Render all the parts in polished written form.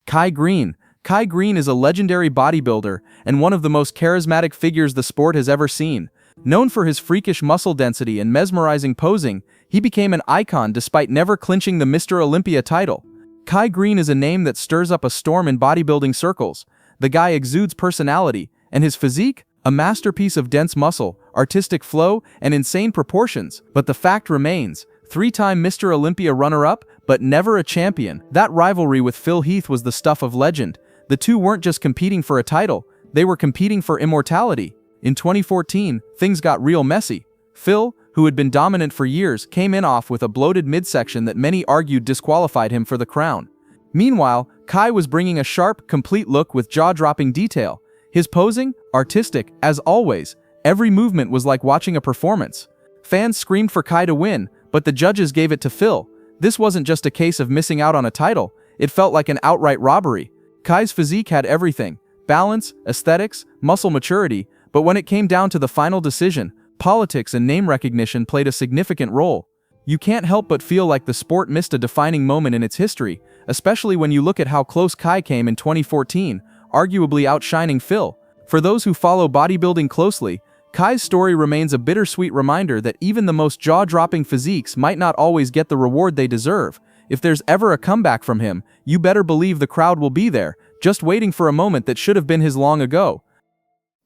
Kai Greene. Kai Greene is a legendary bodybuilder and one of the most charismatic figures the sport has ever seen. Known for his freakish muscle density and mesmerizing posing, he became an icon despite never clinching the Mr. Olympia title. Kai Greene is a name that stirs up a storm in bodybuilding circles. The guy exudes personality, and his physique? A masterpiece of dense muscle, artistic flow, and insane proportions. But the fact remains, three-time Mr. Olympia runner-up, but never a champion. That rivalry with Phil Heath was the stuff of legend. The two weren't just competing for a title, they were competing for immortality. In 2014, things got real messy. Phil, who had been dominant for years, came in off with a bloated midsection that many argued disqualified him for the crown. Meanwhile, Kai was bringing a sharp, complete look with jaw-dropping detail. His posing? Artistic, as always. Every movement was like watching a performance. Fans screamed for Kai to win, but the judges gave it to Phil. This wasn't just a case of missing out on a title, it felt like an outright robbery. Kai's physique had everything: balance, aesthetics, muscle maturity, but when it came down to the final decision, politics and name recognition played a significant role. You can't help but feel like the sport missed a defining moment in its history, especially when you look at how close Kai came in 2014, arguably outshining Phil. For those who follow bodybuilding closely, Kai's story remains a bittersweet reminder that even the most jaw-dropping physiques might not always get the reward they deserve. If there's ever a comeback from him, you better believe the crowd will be there, just waiting for a moment that should have been his long ago.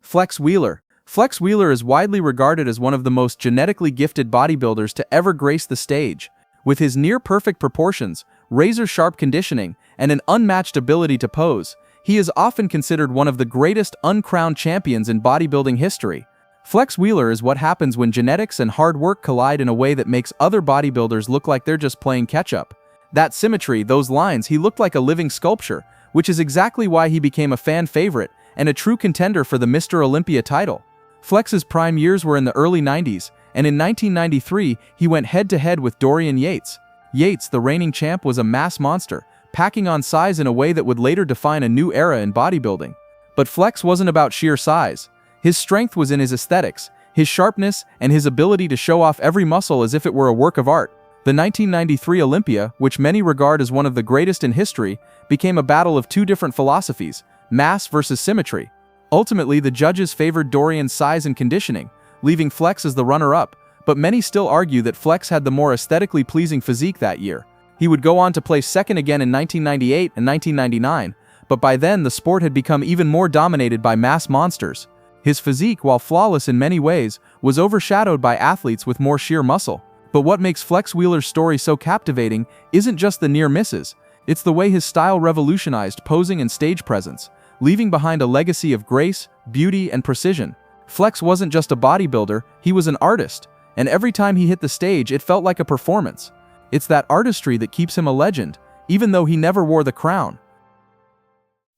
Flex Wheeler. Flex Wheeler is widely regarded as one of the most genetically gifted bodybuilders to ever grace the stage. With his near-perfect proportions, razor-sharp conditioning, and an unmatched ability to pose, he is often considered one of the greatest uncrowned champions in bodybuilding history. Flex Wheeler is what happens when genetics and hard work collide in a way that makes other bodybuilders look like they're just playing catch-up. That symmetry, those lines, he looked like a living sculpture, which is exactly why he became a fan favorite and a true contender for the Mr. Olympia title. Flex's prime years were in the early 90s, and in 1993, he went head-to-head with Dorian Yates. Yates, the reigning champ, was a mass monster, packing on size in a way that would later define a new era in bodybuilding. But Flex wasn't about sheer size. His strength was in his aesthetics, his sharpness, and his ability to show off every muscle as if it were a work of art. The 1993 Olympia, which many regard as one of the greatest in history, became a battle of two different philosophies: mass versus symmetry. Ultimately, the judges favored Dorian's size and conditioning, leaving Flex as the runner-up, but many still argue that Flex had the more aesthetically pleasing physique that year. He would go on to place second again in 1998 and 1999, but by then the sport had become even more dominated by mass monsters. His physique, while flawless in many ways, was overshadowed by athletes with more sheer muscle. But what makes Flex Wheeler's story so captivating isn't just the near misses, it's the way his style revolutionized posing and stage presence, leaving behind a legacy of grace, beauty, and precision. Flex wasn't just a bodybuilder, he was an artist, and every time he hit the stage it felt like a performance. It's that artistry that keeps him a legend, even though he never wore the crown.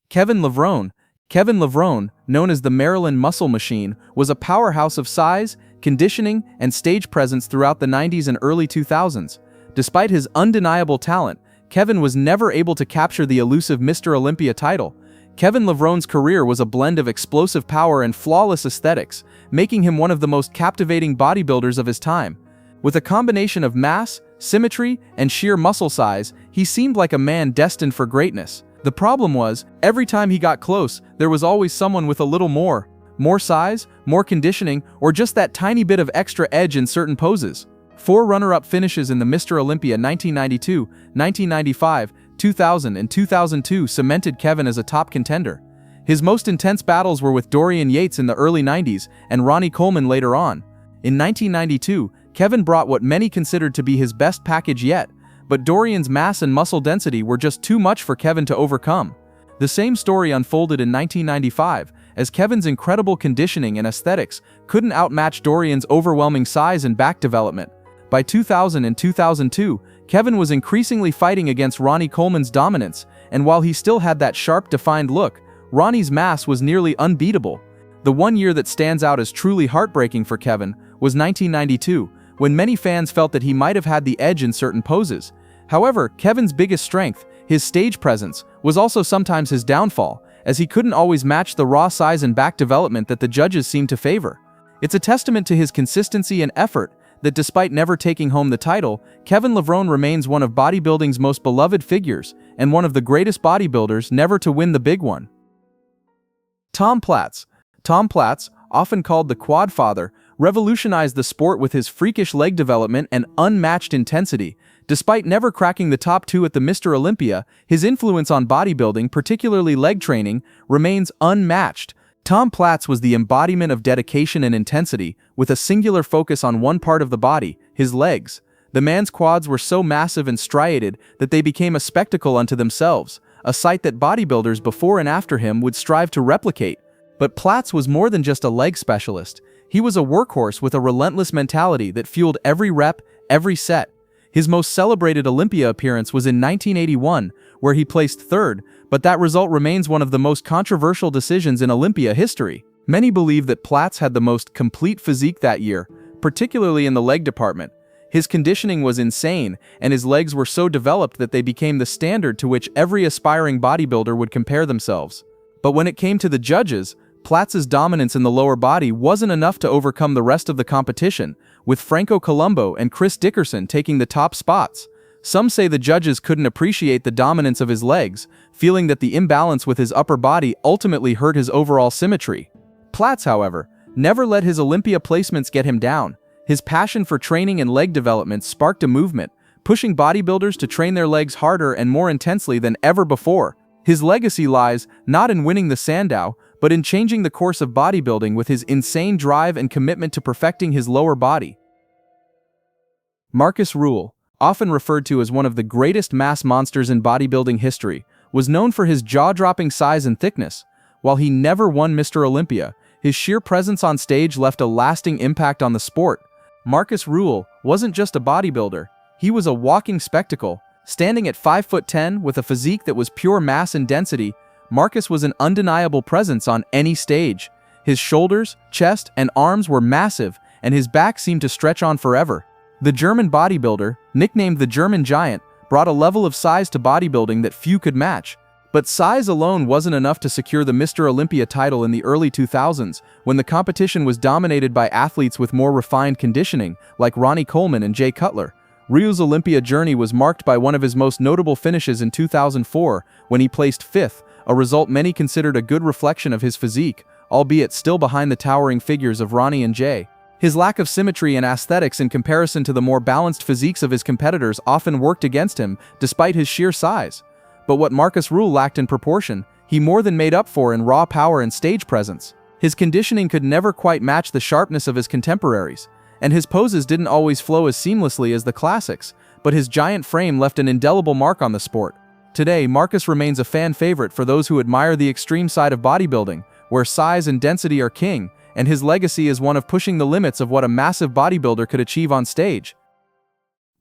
Kevin Levrone. Kevin Levrone, known as the Maryland Muscle Machine, was a powerhouse of size, conditioning, and stage presence throughout the 90s and early 2000s. Despite his undeniable talent, Kevin was never able to capture the elusive Mr. Olympia title. Kevin Levrone's career was a blend of explosive power and flawless aesthetics, making him one of the most captivating bodybuilders of his time. With a combination of mass, symmetry, and sheer muscle size, he seemed like a man destined for greatness. The problem was, every time he got close, there was always someone with a little more size, more conditioning, or just that tiny bit of extra edge in certain poses. 4 runner-up finishes in the Mr. Olympia 1992, 1995, 2000, and 2002 cemented Kevin as a top contender. His most intense battles were with Dorian Yates in the early 90s and Ronnie Coleman later on. In 1992, Kevin brought what many considered to be his best package yet, but Dorian's mass and muscle density were just too much for Kevin to overcome. The same story unfolded in 1995, as Kevin's incredible conditioning and aesthetics couldn't outmatch Dorian's overwhelming size and back development. By 2000 and 2002, Kevin was increasingly fighting against Ronnie Coleman's dominance, and while he still had that sharp, defined look, Ronnie's mass was nearly unbeatable. The one year that stands out as truly heartbreaking for Kevin was 1992, when many fans felt that he might have had the edge in certain poses. However, Kevin's biggest strength, his stage presence, was also sometimes his downfall, as he couldn't always match the raw size and back development that the judges seemed to favor. It's a testament to his consistency and effort that despite never taking home the title, Kevin Levrone remains one of bodybuilding's most beloved figures and one of the greatest bodybuilders never to win the big one. Tom Platz. Tom Platz, often called the Quad Father, revolutionized the sport with his freakish leg development and unmatched intensity. Despite never cracking the top 2 at the Mr. Olympia, his influence on bodybuilding, particularly leg training, remains unmatched. Tom Platz was the embodiment of dedication and intensity, with a singular focus on one part of the body, his legs. The man's quads were so massive and striated that they became a spectacle unto themselves, a sight that bodybuilders before and after him would strive to replicate. But Platz was more than just a leg specialist. He was a workhorse with a relentless mentality that fueled every rep, every set. His most celebrated Olympia appearance was in 1981, where he placed third, but that result remains one of the most controversial decisions in Olympia history. Many believe that Platz had the most complete physique that year, particularly in the leg department. His conditioning was insane, and his legs were so developed that they became the standard to which every aspiring bodybuilder would compare themselves. But when it came to the judges, Platz's dominance in the lower body wasn't enough to overcome the rest of the competition, with Franco Columbu and Chris Dickerson taking the top spots. Some say the judges couldn't appreciate the dominance of his legs, feeling that the imbalance with his upper body ultimately hurt his overall symmetry. Platz, however, never let his Olympia placements get him down. His passion for training and leg development sparked a movement, pushing bodybuilders to train their legs harder and more intensely than ever before. His legacy lies not in winning the Sandow, but in changing the course of bodybuilding with his insane drive and commitment to perfecting his lower body. Marcus Ruhl, often referred to as one of the greatest mass monsters in bodybuilding history, was known for his jaw-dropping size and thickness. While he never won Mr. Olympia, his sheer presence on stage left a lasting impact on the sport. Marcus Ruhl wasn't just a bodybuilder, he was a walking spectacle. Standing at 5'10" with a physique that was pure mass and density, Marcus was an undeniable presence on any stage. His shoulders, chest, and arms were massive, and his back seemed to stretch on forever. The German bodybuilder, nicknamed the German Giant, brought a level of size to bodybuilding that few could match. But size alone wasn't enough to secure the Mr. Olympia title in the early 2000s, when the competition was dominated by athletes with more refined conditioning, like Ronnie Coleman and Jay Cutler. Ruhl's Olympia journey was marked by one of his most notable finishes in 2004, when he placed 5th, a result many considered a good reflection of his physique, albeit still behind the towering figures of Ronnie and Jay. His lack of symmetry and aesthetics in comparison to the more balanced physiques of his competitors often worked against him, despite his sheer size. But what Marcus Ruhl lacked in proportion, he more than made up for in raw power and stage presence. His conditioning could never quite match the sharpness of his contemporaries, and his poses didn't always flow as seamlessly as the classics, but his giant frame left an indelible mark on the sport. Today, Marcus remains a fan favorite for those who admire the extreme side of bodybuilding, where size and density are king, and his legacy is one of pushing the limits of what a massive bodybuilder could achieve on stage.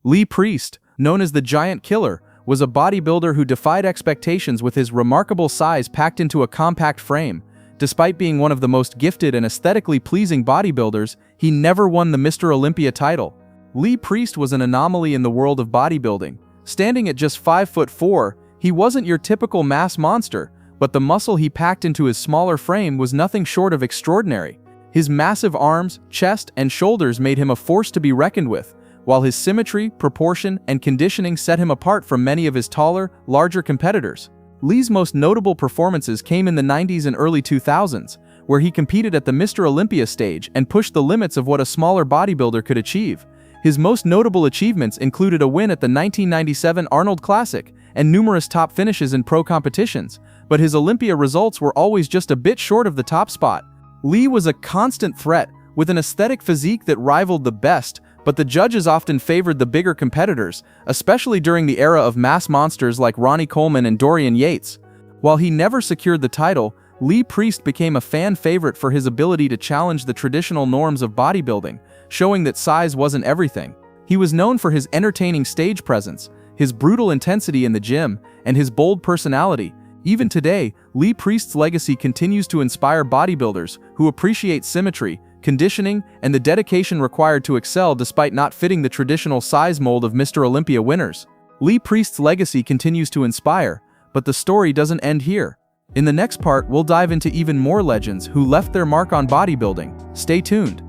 Lee Priest, known as the Giant Killer, was a bodybuilder who defied expectations with his remarkable size packed into a compact frame. Despite being one of the most gifted and aesthetically pleasing bodybuilders, he never won the Mr. Olympia title. Lee Priest was an anomaly in the world of bodybuilding. Standing at just 5'4", he wasn't your typical mass monster, but the muscle he packed into his smaller frame was nothing short of extraordinary. His massive arms, chest, and shoulders made him a force to be reckoned with, while his symmetry, proportion, and conditioning set him apart from many of his taller, larger competitors. Lee's most notable performances came in the 90s and early 2000s, where he competed at the Mr. Olympia stage and pushed the limits of what a smaller bodybuilder could achieve. His most notable achievements included a win at the 1997 Arnold Classic and numerous top finishes in pro competitions, but his Olympia results were always just a bit short of the top spot. Lee was a constant threat, with an aesthetic physique that rivaled the best, but the judges often favored the bigger competitors, especially during the era of mass monsters like Ronnie Coleman and Dorian Yates. While he never secured the title, Lee Priest became a fan favorite for his ability to challenge the traditional norms of bodybuilding, showing that size wasn't everything. He was known for his entertaining stage presence, his brutal intensity in the gym, and his bold personality. Even today, Lee Priest's legacy continues to inspire bodybuilders who appreciate symmetry, conditioning, and the dedication required to excel despite not fitting the traditional size mold of Mr. Olympia winners. Lee Priest's legacy continues to inspire, but the story doesn't end here. In the next part, we'll dive into even more legends who left their mark on bodybuilding. Stay tuned.